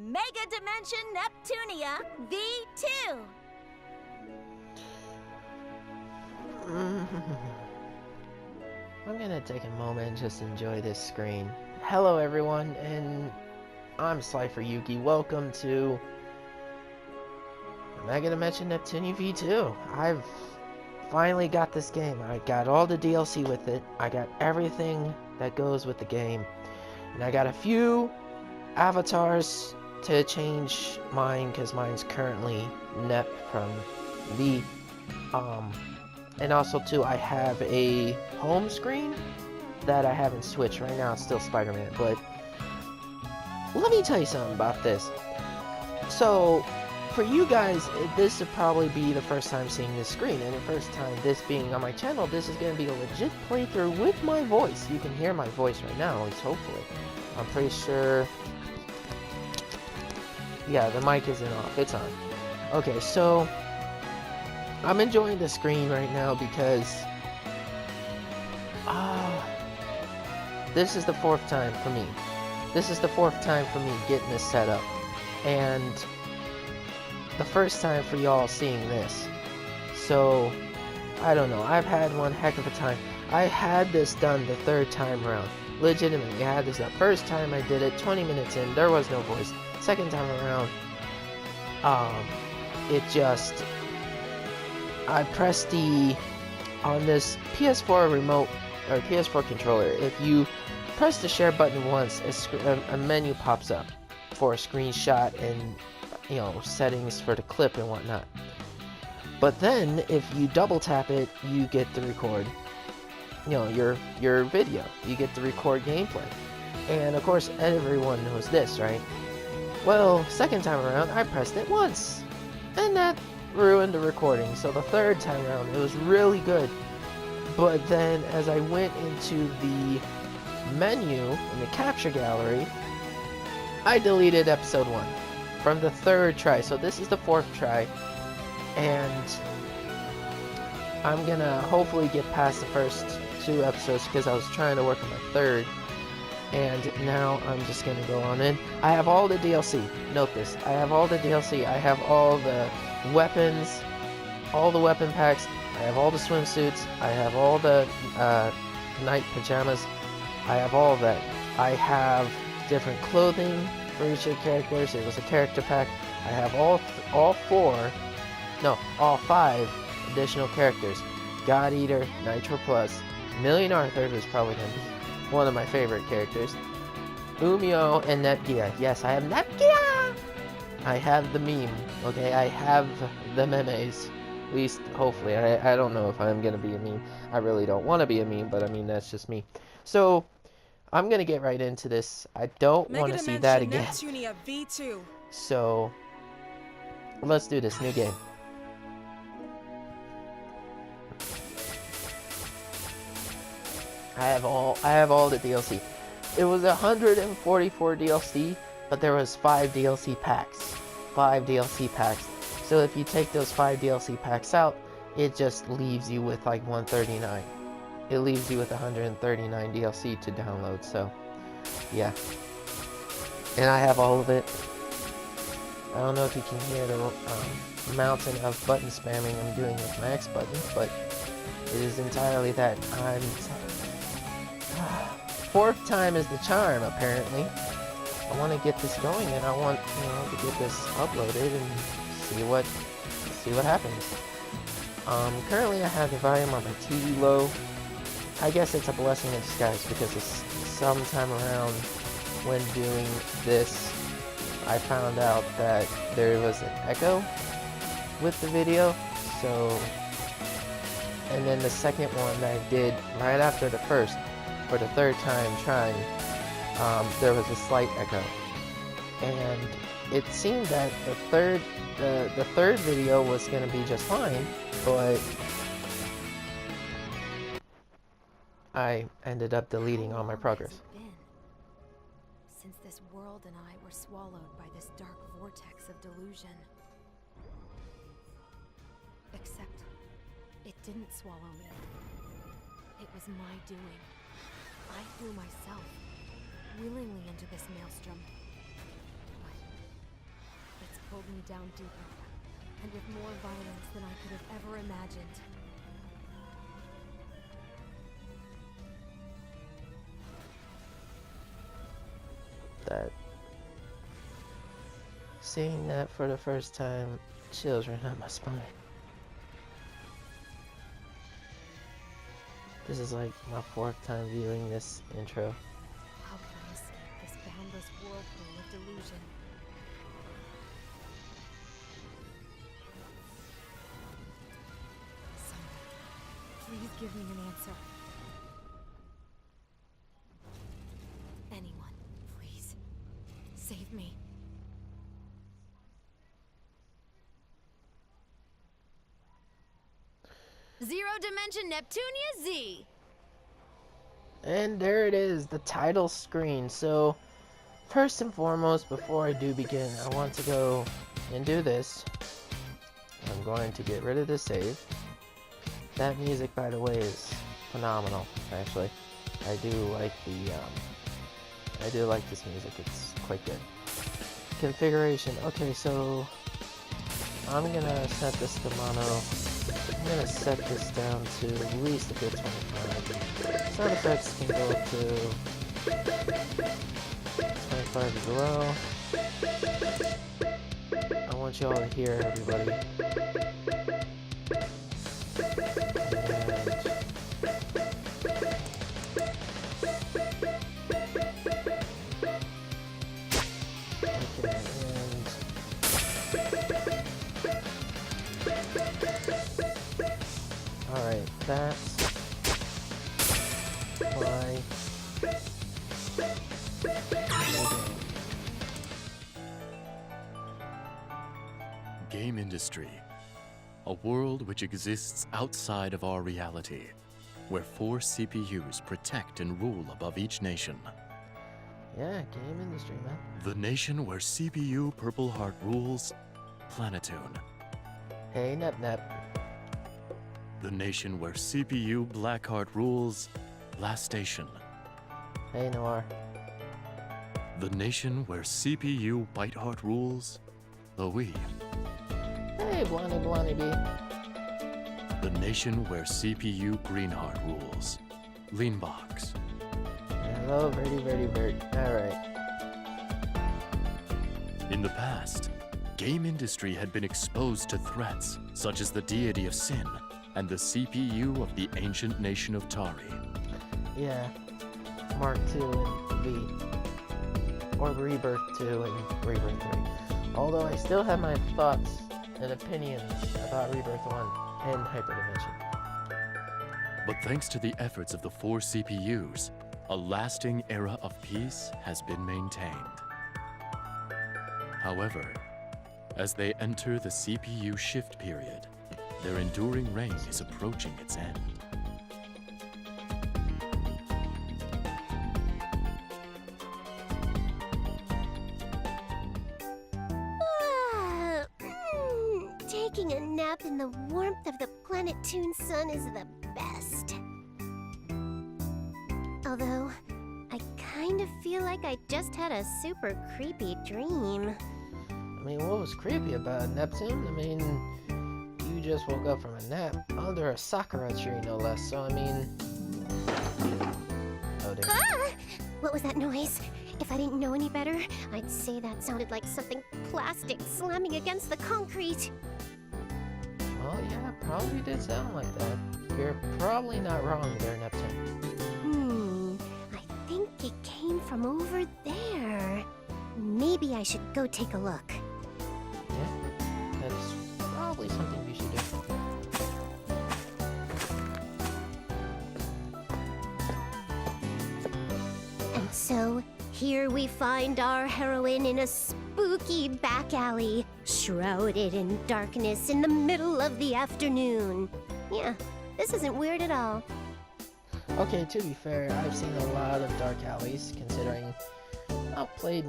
Mega Dimension Neptunia V2. I'm gonna take a moment and just enjoy this screen. Hello everyone, and I'm Slifer Yuki. Welcome to Mega Dimension Neptunia V2. I've finally got this game. I got all the DLC with it. I got everything that goes with the game. And I got a few avatars to change mine, because mine's currently Nep from V. And also too, I have a home screen that I haven't switched. Right now it's still Spider-Man, but let me tell you something about this. So, for you guys, this would probably be the first time seeing this screen, and the first time this being on my channel, this is going to be a legit playthrough with my voice. You can hear my voice right now, at least hopefully. I'm pretty sure... yeah, the mic isn't off. It's on. Okay, so... I'm enjoying the screen right now because... this is the fourth time for me. This is the fourth time for me getting this set up. And... the first time for y'all seeing this. So, I don't know. I've had one heck of a time. I had this done the third time around. Legitimately, I had this the first time I did it, 20 minutes in, there was no voice. Second time around, it just... I pressed the... on this PS4 remote, or PS4 controller, if you press the share button once, a menu pops up for a screenshot and, you know, settings for the clip and whatnot. But then, if you double tap it, you get to record, you know, your video. You get to record gameplay. And of course, everyone knows this, right? Well, second time around, I pressed it once. And that ruined the recording. So the third time around, it was really good. But then, as I went into the menu, in the capture gallery, I deleted episode 1. From the third try, so this is the fourth try, and I'm gonna hopefully get past the first 2 episodes because I was trying to work on my third, and now I'm just gonna go on in. I have all the DLC, note this, I have all the DLC, I have all the weapons, all the weapon packs, I have all the swimsuits, I have all the night pajamas, I have all of that. I have different clothing for each of the characters. It was a character pack. I have all 5 additional characters. God Eater, Nitro Plus, Million Arthur, who's probably going to be one of my favorite characters, Umio, and Netgear. Yes, I have Netgear! I have the meme, okay? I have the memes. At least, hopefully. I don't know if I'm going to be a meme. I really don't want to be a meme, but I mean, that's just me. So... I'm gonna get right into this. I don't want to see that again. Neptunia V2. So let's do this new game. I have all the DLC. It was 144 DLC, but there was 5 DLC packs. 5 DLC packs. So if you take those 5 DLC packs out, it just leaves you with like 139. It leaves you with 139 DLC to download, so, yeah. And I have all of it. I don't know if you can hear the mountain of button spamming I'm doing with my X button, but it is entirely that. I'm... fourth time is the charm, apparently. I want to get this going, and I want, you know, to get this uploaded and see what happens. Currently I have the volume on my TV low. I guess it's a blessing in disguise because sometime around when doing this, I found out that there was an echo with the video. So, and then the second one that I did right after the first, for the third time trying, there was a slight echo. And it seemed that the third video was going to be just fine, but I ended up deleting all my progress. Since this world and I were swallowed by this dark vortex of delusion. Except, it didn't swallow me. It was my doing. I threw myself willingly into this maelstrom. But pulled me down deeper, and with more violence than I could have ever imagined. That seeing that for the first time, chills ran up my spine. This is like my 4th time viewing this intro. How can I escape this boundless whirlpool of delusion? Someone, please give me an answer. Anyone, please. Save me. Zero Dimension Neptunia Z! And there it is, the title screen. So, first and foremost, before I do begin, I want to go and do this. I'm going to get rid of the save. That music, by the way, is phenomenal, actually. I do like this music, it's quite good. Configuration, okay, so I'm gonna set this to mono. I'm gonna set this down to at least a good 25. Sound effects can go up to 25 as well. I want you all to hear everybody. Alright, that's my Game industry. A world which exists outside of our reality, where 4 CPUs protect and rule above each nation. Yeah, game industry, man. The nation where CPU Purple Heart rules, Planetoon. Hey, Nep. The nation where CPU Blackheart rules, Last Station. Hey, Noir. The nation where CPU Whiteheart rules, Louis. Hey, Blondie B. The nation where CPU Greenheart rules, Leanbox. Hello, Verdi. Alright. In the past, game industry had been exposed to threats such as the deity of sin and the CPU of the ancient nation of Tari. Yeah. Mark 2 and V. Or Rebirth 2 and Rebirth 3. Although I still have my thoughts and opinions about Rebirth 1 and Hyperdimension. But thanks to the efforts of the 4 CPUs, a lasting era of peace has been maintained. However, as they enter the CPU shift period, their enduring reign is approaching its end. Taking a nap in the warmth of the Planetoon sun is the best. Although, I kind of feel like I just had a super creepy dream. I mean, what was creepy about Neptune? I mean, you just woke up from a nap under a sakura tree, no less, so I mean... Oh, dear. Ah! What was that noise? If I didn't know any better, I'd say that sounded like something plastic slamming against the concrete. Oh, yeah, probably did sound like that. You're probably not wrong there, Neptune. I think it came from over there. Maybe I should go take a look. Yeah, that's probably something you should do. And so, here we find our heroine in a spooky back alley, shrouded in darkness in the middle of the afternoon. Yeah, this isn't weird at all. Okay, to be fair, I've seen a lot of dark alleys, considering I've seen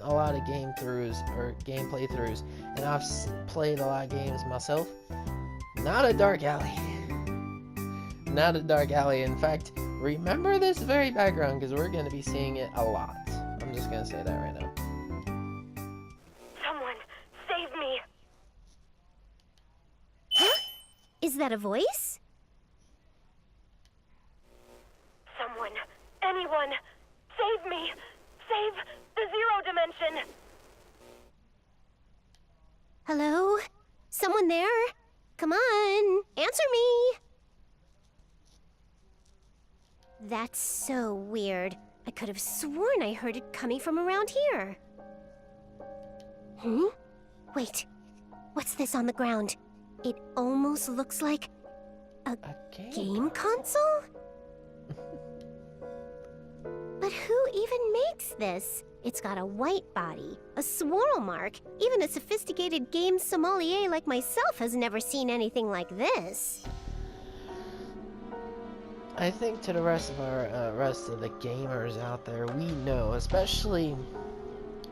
a lot of game playthroughs, and I've played a lot of games myself. Not a dark alley. Not a dark alley. In fact, remember this very background, because we're going to be seeing it a lot. I'm just going to say that right now. Is that a voice? Someone, anyone, save me! Save the Zero Dimension! Hello? Someone there? Come on, answer me! That's so weird. I could have sworn I heard it coming from around here. Wait, what's this on the ground? It almost looks like a game console? But who even makes this? It's got a white body, a swirl mark. Even a sophisticated game sommelier like myself has never seen anything like this. I think to the rest of the gamers out there, we know, especially,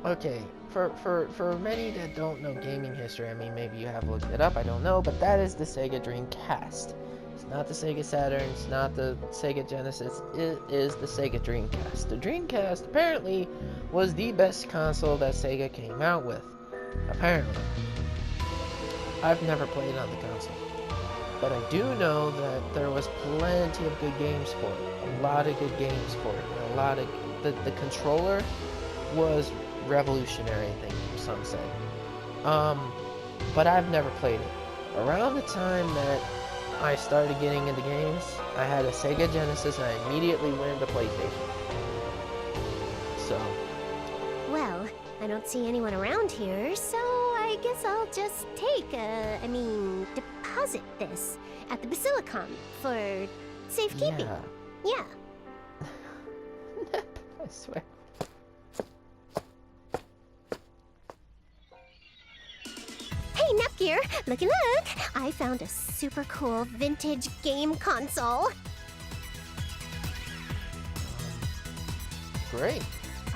okay, for many that don't know gaming history, I mean, maybe you have looked it up, I don't know, but that is the Sega Dreamcast. It's not the Sega Saturn, it's not the Sega Genesis, it is the Sega Dreamcast. The Dreamcast apparently was the best console that Sega came out with. Apparently. I've never played on the console. But I do know that there was plenty of good games for it. A lot of good games for it. A lot of... The controller was revolutionary, I think some say. But I've never played it. Around the time that I started getting into games, I had a Sega Genesis and I immediately went to PlayStation. So... Well, I don't see anyone around here, so I guess I'll just deposit this at the Basilicom for safekeeping. Yeah. I swear. Hey, Nepgear, looky look! I found a super cool vintage game console. Great.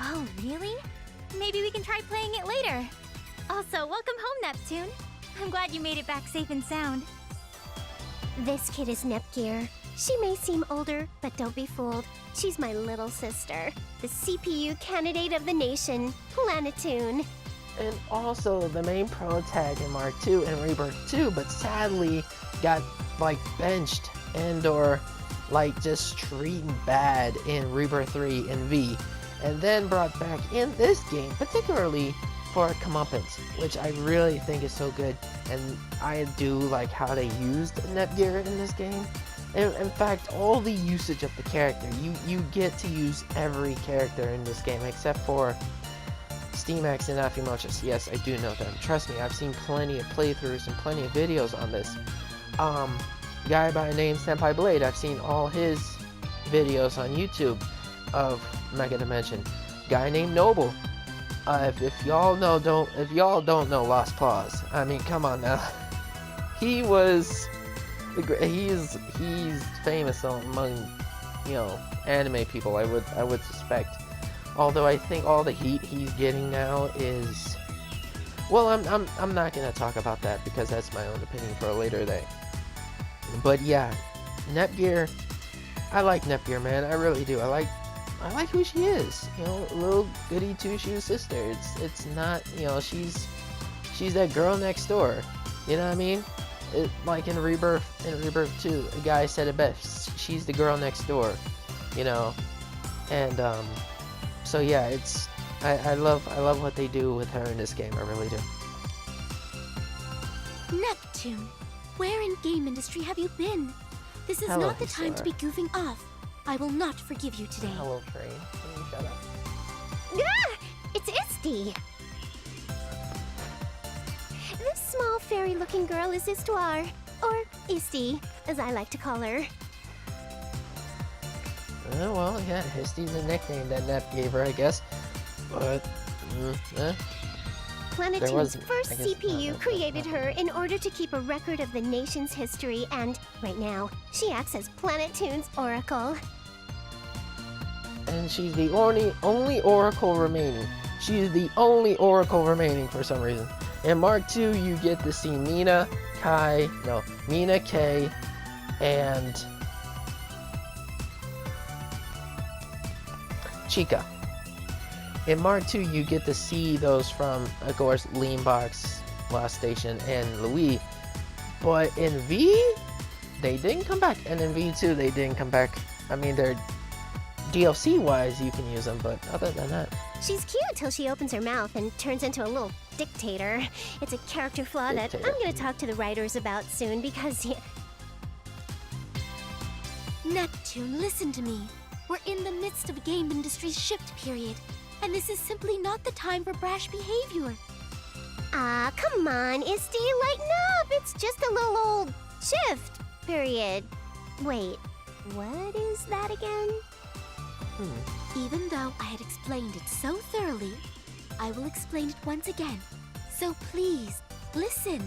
Oh, really? Maybe we can try playing it later. Also, welcome home, Neptune. I'm glad you made it back safe and sound. This kid is Nepgear. She may seem older, but don't be fooled. She's my little sister, the CPU candidate of the nation, Planetoon. And also the main pro tag in Mark II and Rebirth 2, but sadly got like benched and or like just treated bad in Rebirth 3 and V, and then brought back in this game, particularly for comeuppance, which I really think is so good. And I do like how they used Nepgear in this game. In fact, all the usage of the character, you get to use every character in this game except for Steamax and Afimochus. Yes, I do know them. Trust me, I've seen plenty of playthroughs and plenty of videos on this. Guy by the name Senpai Blade, I've seen all his videos on YouTube of Mega Dimension. Guy named Noble. If y'all don't know Lost Paws, I mean, come on now. He's famous among, anime people. I would suspect. Although I think all the heat he's getting now is, well, I'm not gonna talk about that because that's my own opinion for a later day. But yeah, Nepgear, I like Nepgear, man. I really do. I like who she is. Little goody two-shoes sister. It's not, she's that girl next door. You know what I mean? Like in Rebirth 2, a guy said it best. She's the girl next door. And so yeah, I love what they do with her in this game. I really do. Neptune, where in game industry have you been? This is Hello, not the time to be goofing off. I will not forgive you today. Hello, Train. Can you shut up? Ah! It's Isti! This small fairy-looking girl is Histoire, or Isti, as I like to call her. Well, yeah, Histy's a nickname that Nep gave her, I guess. But, Planetoon's first I guess, CPU created her in order to keep a record of the nation's history, and right now, she acts as Planetoon's Oracle. And she's the only Oracle remaining. She is the only Oracle remaining for some reason. In Mark II, you get to see Mina, Kay, and Chica. In Mark II, you get to see those from, of course, Leanbox, Lost Station, and Louis. But in V, they didn't come back. And in V2, they didn't come back. I mean, they're DLC-wise, you can use them, but other than that... She's cute till she opens her mouth and turns into a little dictator. It's a character flaw that I'm gonna talk to the writers about soon because... Neptune, listen to me. We're in the midst of game industry's shift period, and this is simply not the time for brash behavior. Ah, come on, Isty, lighten up! It's just a little old shift period. Wait, what is that again? Even though I had explained it so thoroughly, I will explain it once again. So please, listen.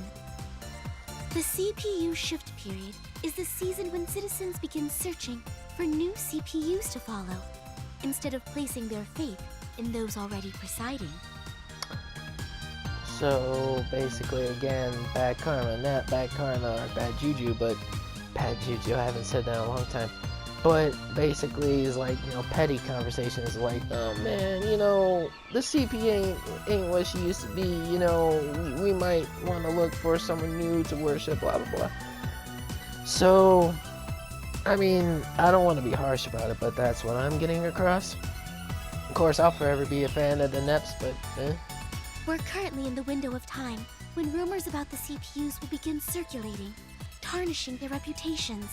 The CPU shift period is the season when citizens begin searching for new CPUs to follow, instead of placing their faith in those already presiding. So basically, again, bad karma, not bad karma or bad juju, but bad juju. I haven't said that in a long time. But basically, it's like, you know, petty conversations like, oh man, you know, the CP ain't what she used to be. You know, we might want to look for someone new to worship. Blah blah blah. So, I mean, I don't want to be harsh about it, but that's what I'm getting across. Of course, I'll forever be a fan of the NEPs, but We're currently in the window of time when rumors about the CPUs will begin circulating, tarnishing their reputations.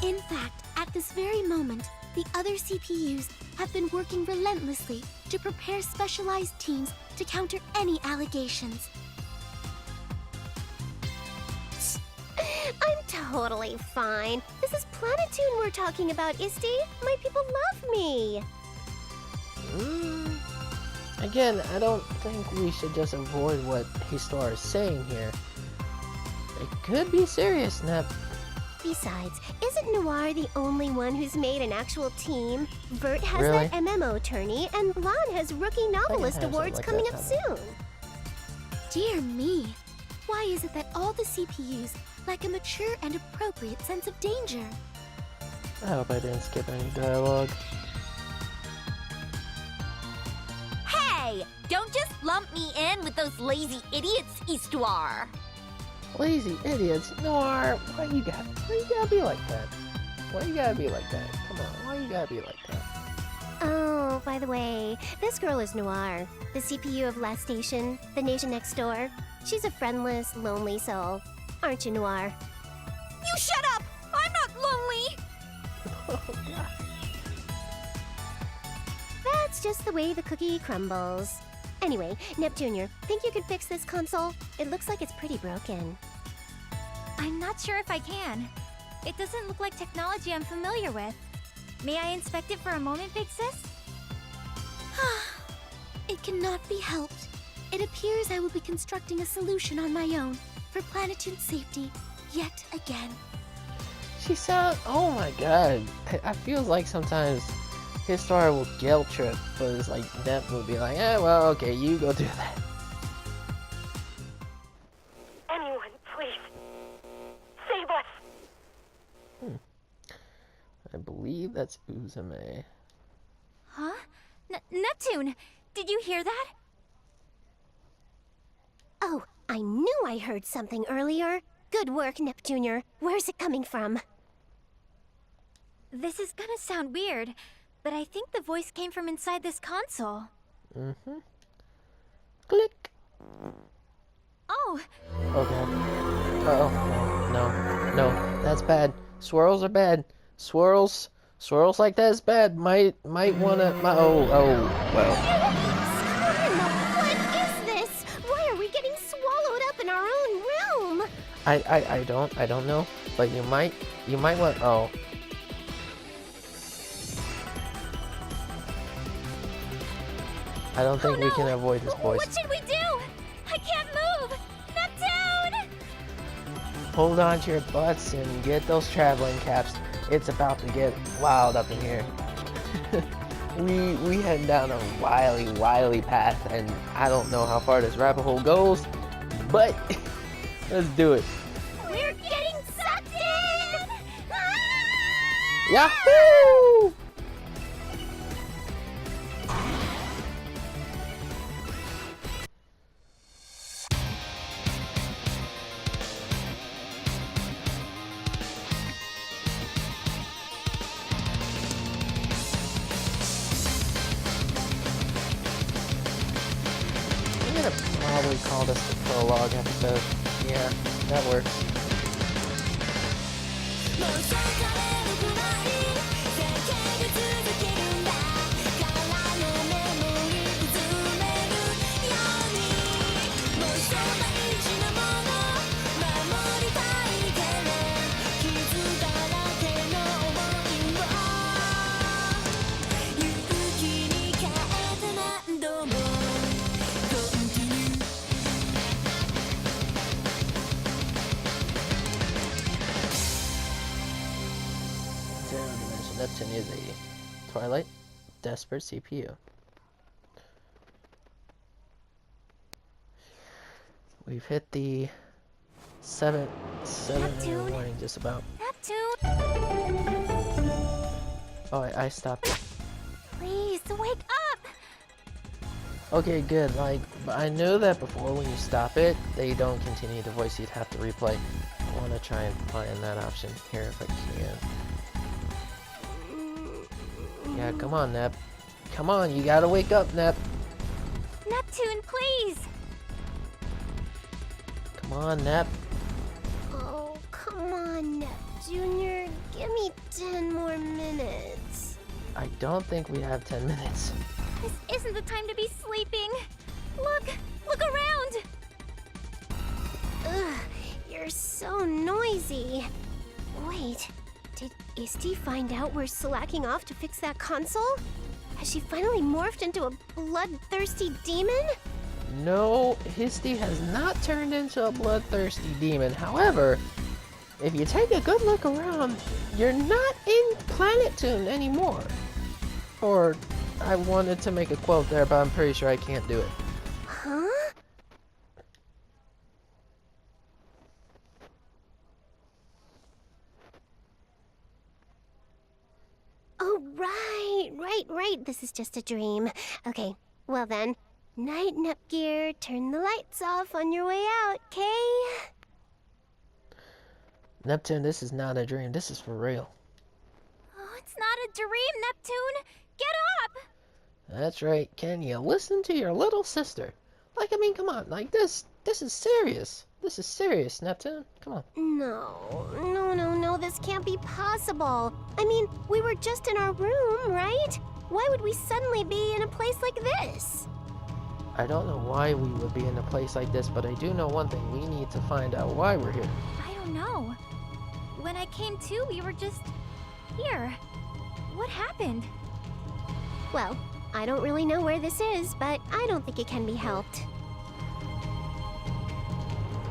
In fact, at this very moment, the other CPUs have been working relentlessly to prepare specialized teams to counter any allegations. I'm totally fine. This is Planetune we're talking about, Isty. My people love me. Again, I don't think we should just avoid what Histoire is saying here. It could be serious, Nep. Besides, isn't Noir the only one who's made an actual team? Vert has Really? that MMO tourney, and Blanc has Rookie Novelist have something Awards like coming that, up haven't soon. Dear me, why is it that all the CPUs lack a mature and appropriate sense of danger? I hope I didn't skip any dialogue. Hey! Don't just lump me in with those lazy idiots, Histoire! Lazy idiots, Noir. Why you gotta be like that? Why you gotta be like that? Come on, why you gotta be like that? Oh, by the way, this girl is Noir, the CPU of Last Station, the nation next door. She's a friendless, lonely soul. Aren't you, Noir? You shut up! I'm not lonely! Oh god. That's just the way the cookie crumbles. Anyway, Neptune, think you could fix this console? It looks like it's pretty broken. I'm not sure if I can. It doesn't look like technology I'm familiar with. May I inspect it for a moment, Big Sis? It cannot be helped. It appears I will be constructing a solution on my own for Planetoon's safety yet again. She sounds. Oh my god. I feel like sometimes Histoire will guilt trip, but it's like Nep will be like, eh, well, okay, you go do that. Anyone, please. Save us! I believe that's Uzume. Huh? Neptune! Did you hear that? Oh, I knew I heard something earlier. Good work, Neptune. Where's it coming from? This is gonna sound weird, but I think the voice came from inside this console. Click. Oh, Okay. Uh-oh. No, that's bad. Swirls are bad. Swirls like that is bad. Might wanna. Oh, well. What is this? Why are we getting swallowed up in our own realm? I don't know. But you might want. Oh. I don't think we can avoid this, boys. what should we do? I can't move! Neptune! Hold on to your butts and get those traveling caps. It's about to get wild up in here. we head down a wily path, and I don't know how far this rabbit hole goes, but let's do it. We're getting sucked in! Yahoo! actually call this the prologue episode. Yeah, that works. Neptune is a Twilight Desperate CPU. We've hit the 7 in the morning just about. Neptune! Oh, I stopped it. Please, wake up! Okay, good. Like, but I know that before when you stop it, they don't continue the voice. You'd have to replay. I want to try and find that option here if I can. Yeah, come on, Nep. Come on, you gotta wake up, Nep. Neptune, please! Come on, Nep. Oh, come on, Nep Jr. Give me 10 more minutes. I don't think we have 10 minutes. This isn't the time to be sleeping. Look around! Ugh, you're so noisy. Wait, did Isti find out we're slacking off to fix that console? Has she finally morphed into a bloodthirsty demon? No, Histi has not turned into a bloodthirsty demon. However, if you take a good look around, you're not in Planet Tune anymore. Or, I wanted to make a quote there, but I'm pretty sure I can't do it. Huh? Oh, right. This is just a dream. Okay, well then. Night, Nepgear. Turn the lights off on your way out, okay? Neptune, this is not a dream. This is for real. Oh, it's not a dream, Neptune! Get up! That's right. Can you listen to your little sister? Like, I mean, come on. Like, this is serious. This is serious, Neptune. Come on. No. This can't be possible. I mean, we were just in our room, right? Why would we suddenly be in a place like this? I don't know why we would be in a place like this, but I do know one thing. We need to find out why we're here. I don't know. When I came to, we were just here. What happened? Well, I don't really know where this is, but I don't think it can be helped.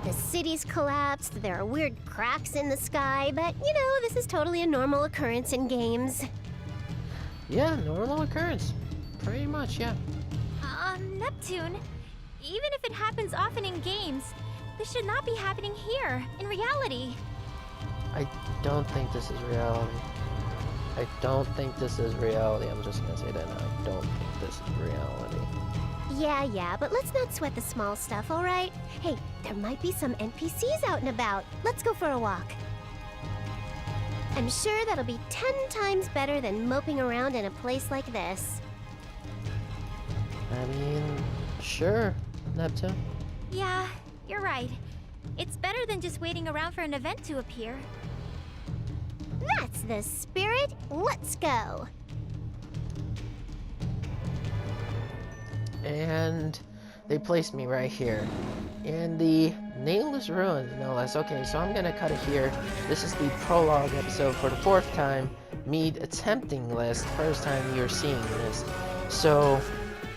The city's collapsed, there are weird cracks in the sky, but, you know, this is totally a normal occurrence in games. Yeah, normal occurrence. Pretty much, yeah. Neptune, even if it happens often in games, this should not be happening here, in reality. I don't think this is reality. I don't think this is reality. I'm just gonna say that now. I don't think this is reality. Yeah, but let's not sweat the small stuff, alright? Hey, there might be some NPCs out and about. Let's go for a walk. I'm sure that'll be 10 times better than moping around in a place like this. I mean, sure, Neptune. Yeah, you're right. It's better than just waiting around for an event to appear. That's the spirit. Let's go. And they placed me right here in the Nameless Ruins, no less. Okay, so I'm gonna cut it here. This is the prologue episode for the 4th time. Me attempting this, first time you're seeing this. So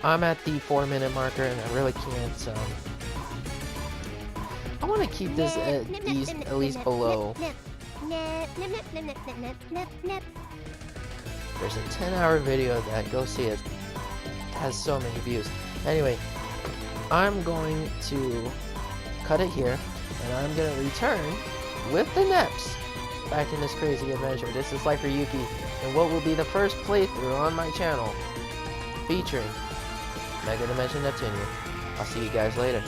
I'm at the 4-minute marker, and I really can't. I want to keep this at least below. There's a 10-hour video that, go see it, has so many views. Anyway, I'm going to cut it here, and I'm going to return with the Neps back in this crazy adventure. This is Slifer Yuki, and what will be the first playthrough on my channel featuring Mega Dimension Neptune. I'll see you guys later.